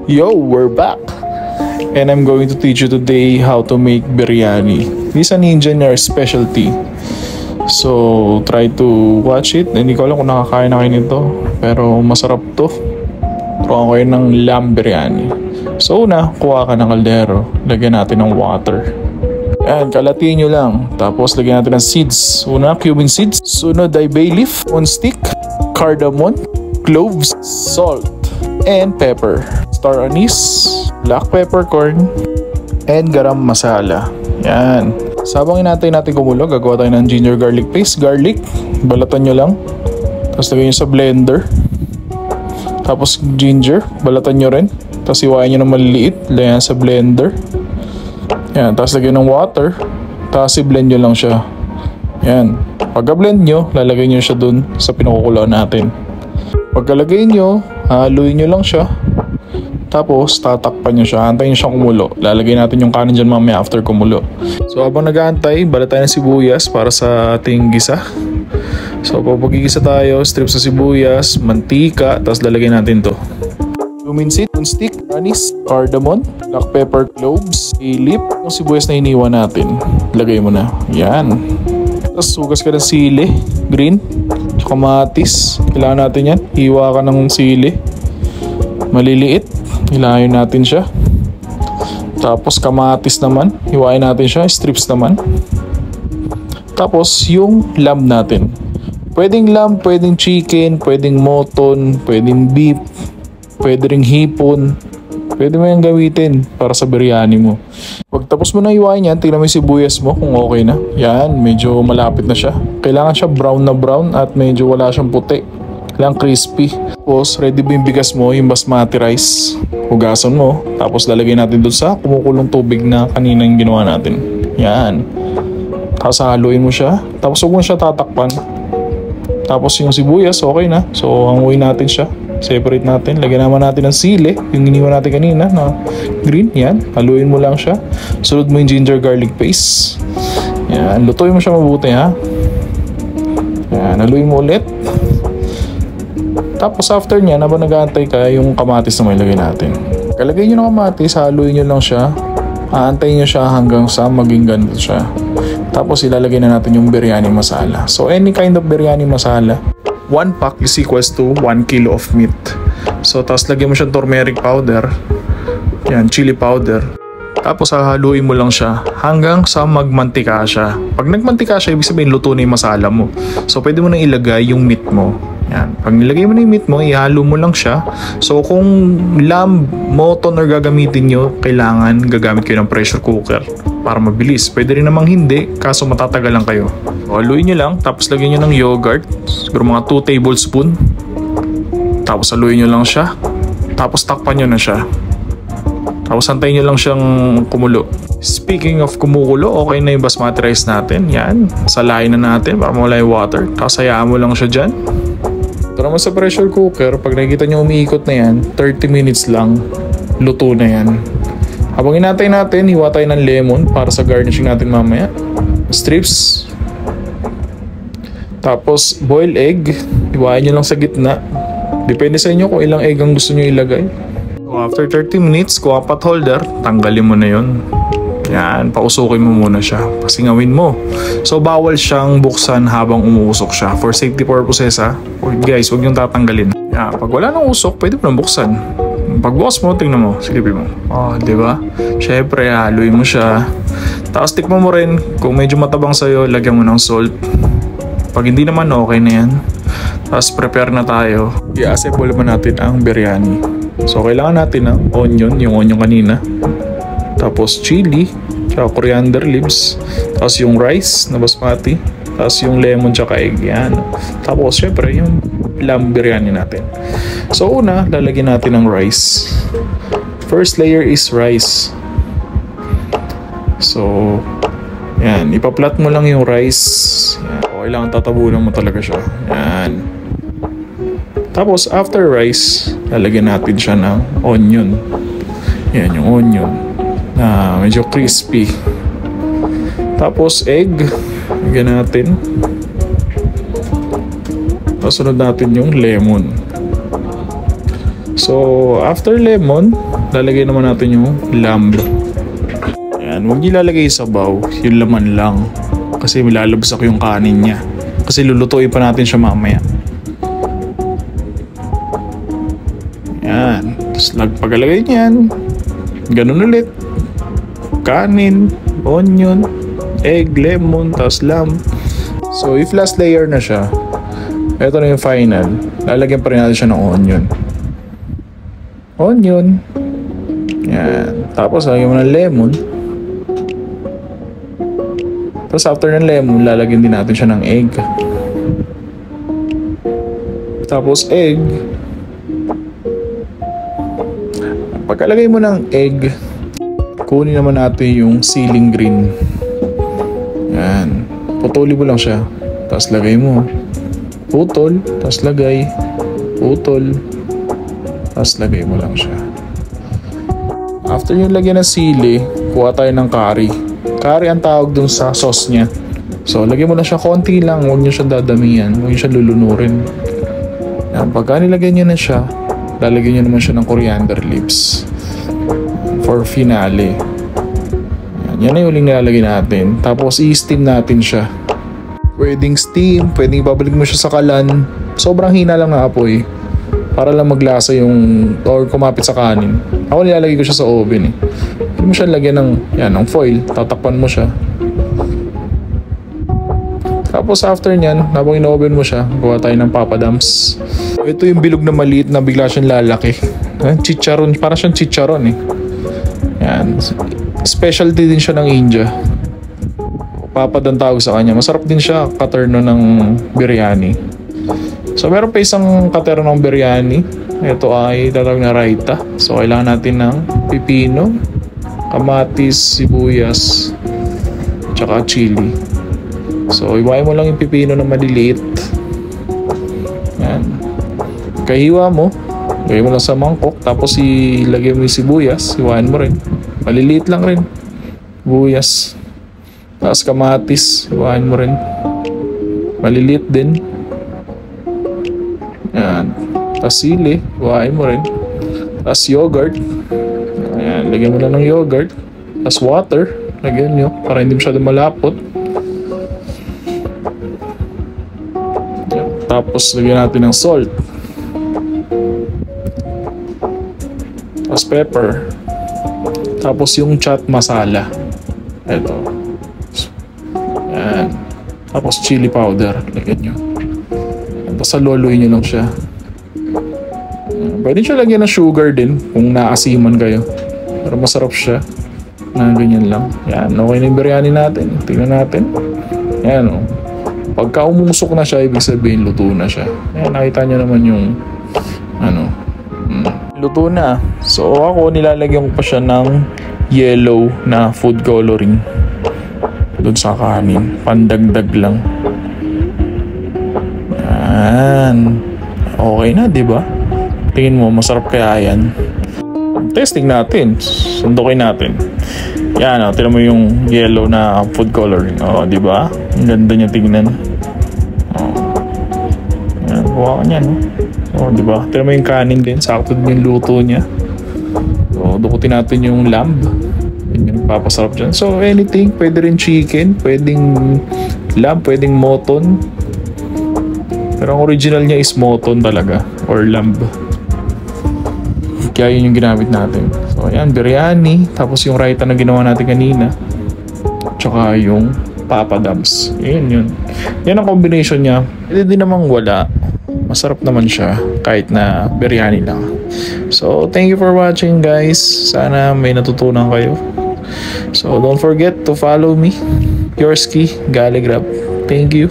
Yo, we're back! And I'm going to teach you today how to make biryani. This is an Indian specialty. So, try to watch it. Hindi ko alam kung nakakain na kayo nito. Pero masarap to. Turuan ko kayo ng lamb biryani. So, una, kuha ka ng kaldero. Lagyan natin ng water. Ayan, kalatiin nyo lang. Tapos, lagyan natin ng seeds. Una, cumin seeds. Sunod ay bay leaf on stick. Cardamom. Cloves. Salt. And pepper. Star anise. Black peppercorn. And garam masala. Yan. Sabang inatay natin kumulo, gagawa tayo ng ginger garlic paste. Garlic. Balatan nyo lang. Tapos lagyan nyo sa blender. Tapos ginger. Balatan nyo rin. Tapos iwain nyo ng maliliit. Lagyan sa blender. Yan. Tapos lagyan ng water. Tapos i-blend nyo lang siya. Yan. Pagka-blend nyo, lalagay nyo siya dun sa pinukukuloan natin. Pagkalagay nyo, haluin nyo lang siya. Tapos, tatakpan nyo siya. Antayin nyo siyang kumulo. Lalagay natin yung kanin dyan mamaya after kumulo. So, habang nag-aantay, balat tayo ng sibuyas para sa ating gisa. So, pagigisa tayo, strips sa sibuyas, mantika, tapos lalagay natin to. Cumin seed, stick, anise, cardamom, black pepper, cloves, ilip, yung sibuyas na iniwan natin. Lagay mo na. Yan. Tapos, hugas ka ng sili, green, kamatis. Kailangan natin yan. Hiwa ka ng sili. Maliliit. Hilahin natin siya. Tapos kamatis naman. Hiwain natin siya. Strips naman. Tapos yung lamb natin. Pwedeng lamb, pwedeng chicken, pwedeng mutton, pwedeng beef, pwedeng hipon. Pwede mo yung gamitin para sa biryani mo. Pagtapos mo na hiwain yan, tingnan mo yung sibuyas mo kung okay na. Yan, medyo malapit na siya. Kailangan siya brown na brown at medyo wala siyang puti. Kailangan crispy. Tapos ready mo yung bigas mo, yung basmati rice. Hugasan mo. Tapos lalagay natin doon sa kumukulong tubig na kanina yung ginawa natin. Yan. Tapos haluin mo siya. Tapos huwag mo siya tatakpan. Tapos yung sibuyas, okay na. So hanguin natin siya. Separate natin. Lagyan naman natin ng sili. Yung iniwan natin kanina na green. Yan. Haluin mo lang siya. Sunod mo yung ginger garlic paste. Yan. Lutuin mo siya mabuti ha. Yan. Haluin mo ulit. Tapos after niya, habang nag-aantay ka, yung kamatis na may lagay natin. Kalagay nyo ng kamatis, haluin nyo lang siya. Aantayin nyo siya hanggang sa maging ganito siya. Tapos ilalagay na natin yung biryani masala. So any kind of biryani masala. 1 pack is equals to 1 kilo of meat. So tapos lagyan mo siya turmeric powder. Yan, chili powder. Tapos hahaluin mo lang siya hanggang sa magmantika siya. Pag nagmantika siya, ibig sabihin luto na yung masala mo. So pwede mo na ilagay yung meat mo. Yan. Pag nilagay mo na yung meat mo, ihalo mo lang siya. So kung lamb, mutton or gagamitin nyo, kailangan gagamit kayo ng pressure cooker para mabilis. Pwede rin namang hindi, kaso matatagal lang kayo. So, haluin nyo lang, tapos lagyan nyo ng yogurt. Siguro mga 2 tablespoon. Tapos haluin nyo lang siya. Tapos takpan nyo na siya. Tapos antayin nyo lang siyang kumulo. Speaking of kumukulo, okay na yung basmati rice natin. Yan, salain na natin para mawala yung water. Tapos hayaan mo lang siya dyan. Ito naman sa pressure cooker, pag nakikita nyo umiikot na yan, 30 minutes lang, luto na yan. Habang inatay natin, hiwa tayo ng lemon para sa garnishing natin mamaya. Strips. Tapos boiled egg, hiwain nyo lang sa gitna. Depende sa inyo kung ilang egg ang gusto nyo ilagay. So after 30 minutes, kuha pot holder, tanggalin mo na yun. Yan, pausukin mo muna siya. Pasingawin mo. So, bawal siyang buksan habang umuusok siya. For safety purposes ha. Guys, huwag niyong tatanggalin. Yan, pag wala nang usok, pwede mo nang buksan. Pagbukas mo, tingnan mo. Silipin mo. Oh, diba? Syempre, haluin mo siya. Tapos, tikman mo rin. Kung medyo matabang sa'yo, lagyan mo ng salt. Pag hindi naman, okay na yan. Tapos, prepare na tayo. I-assemble naman natin ang biryani. So, kailangan natin ng onion. Yung onion kanina. Tapos chili, tsaka coriander leaves, tapos yung rice na basmati, tapos yung lemon tsaka egg, yan. Tapos syempre yung lamb biryani natin. So una, lalagyan natin ng rice. First layer is rice. So yan, ipaplat mo lang yung rice. Yan. O, kailangan tatabunan mo talaga siya. Yan. Tapos after rice, lalagyan natin siya ng onion. Yan yung onion na medyo crispy. Tapos egg, lagyan natin. Tapos sunod natin yung lemon. So after lemon, lalagay naman natin yung lamb. Ayan, huwag niyo ilalagay sa sabaw, yung laman lang. Kasi lalabsak yung kanin niya. Kasi lulutuin pa natin siya mamaya. Ayan, tapos pagkalagay niyan, ganun ulit. Kanin, onion, egg, lemon, tapos lamb. So if last layer na siya, ito na yung final. Lalagyan pa rin natin siya ng onion. Onion. Yan. Tapos lagyan mo ng lemon. Tapos after ng lemon, lalagyan din natin siya ng egg. Tapos egg. Pagkalagay mo ng egg, kunin naman natin yung ceiling green. Yan. Putuli mo lang siya. Tapos lagay mo. Putol. Tapos lagay. Putol. Tapos lagay mo lang siya. After yung lagyan ng sili, kuha tayo ng curry. Curry ang tawag dun sa sauce niya. So, lagyan mo na siya konti lang. Huwag nyo siya dadamihan. Huwag nyo siya lulunurin. Yan. Pagka nilagyan nyo na siya, lalagyan nyo naman siya ng coriander leaves. For finale. Yan na yung huling nilalagay natin. Tapos i-steam natin siya. Pwedeng steam, pwedeng ibabalik mo siya sa kalan. Sobrang hina lang na apoy. Para lang maglasa yung, or kumapit sa kanin. Ako nilalagay ko siya sa oven eh. Hindi mo siya lagyan ng foil. Tatakpan mo siya. Tapos after nyan, habang in-oven mo siya, gawa tayo ng papadams. Ito yung bilog na maliit na bigla siyang lalaki. Chicharon, para siyang chicharon eh. Yan. Specialty din siya ng India. Papad ang tawag sa kanya. Masarap din siya katerno ng biryani. So meron pa isang katerno ng biryani. Ito ay tatawag na raita. So kailangan natin ng pipino, kamatis, sibuyas, tsaka chili. So iwain mo lang yung pipino na maliliit. Yan. Kahiwa mo. Lagay mo lang sa mangkok. Tapos ilagay mo yung sibuyas. Iwain mo rin. Maliliit lang rin. Buyas. Tapos kamatis. Iwain mo rin. Maliliit din. Yan. Tapos sili. Iwain mo rin. Tapos yogurt. Ayan. Lagyan mo lang ng yogurt. Tapos water. Lagyan nyo. Para hindi masyado malapot. Yan. Tapos lagyan natin ng salt. Tapos pepper. Tapos yung chaat masala. Ito. Yan. Tapos chili powder. Lagyan nyo. Tapos saluluin nyo lang siya. Pwede siya lagyan ng sugar din kung naasiman kayo. Pero masarap siya. Na ganyan lang. Yan. Okay na yung biryani natin. Tingnan natin. Yan o. Pagka umusok na siya, ibig sabihin luto na siya. Yan. Nakita nyo naman yung luto na. So ako nilalagyan ko pa siya ng yellow na food coloring doon sa kanin. Pandagdag lang. Yan. Okay na, di ba? Tingin mo, masarap kaya yan? Testing natin. Sundukin natin. Yan, tingnan mo yung yellow na food coloring. Oh, di ba? Ang ganda niya tingnan. Oh. Yan, buha ka niyan. Oh, di ba? Tingnan mo yung kanin din, sakto din yung luto niya. So, dukutin natin yung lamb. Yun yung papasarap dyan. So, anything. Pwede rin chicken, pwedeng lamb, pwedeng mutton. Pero ang original niya is mutton talaga, or lamb. Kaya yun yung ginamit natin. So, ayan, biryani. Tapos yung raita na ginawa natin kanina. Tsaka yung papadams. Yun. Yan ang combination niya. Pwede din namang wala. Masarap naman siya kahit na biryani lang. So, thank you for watching guys. Sana may natutunan kayo. So, don't forget to follow me. Yourski Galigrab. Thank you.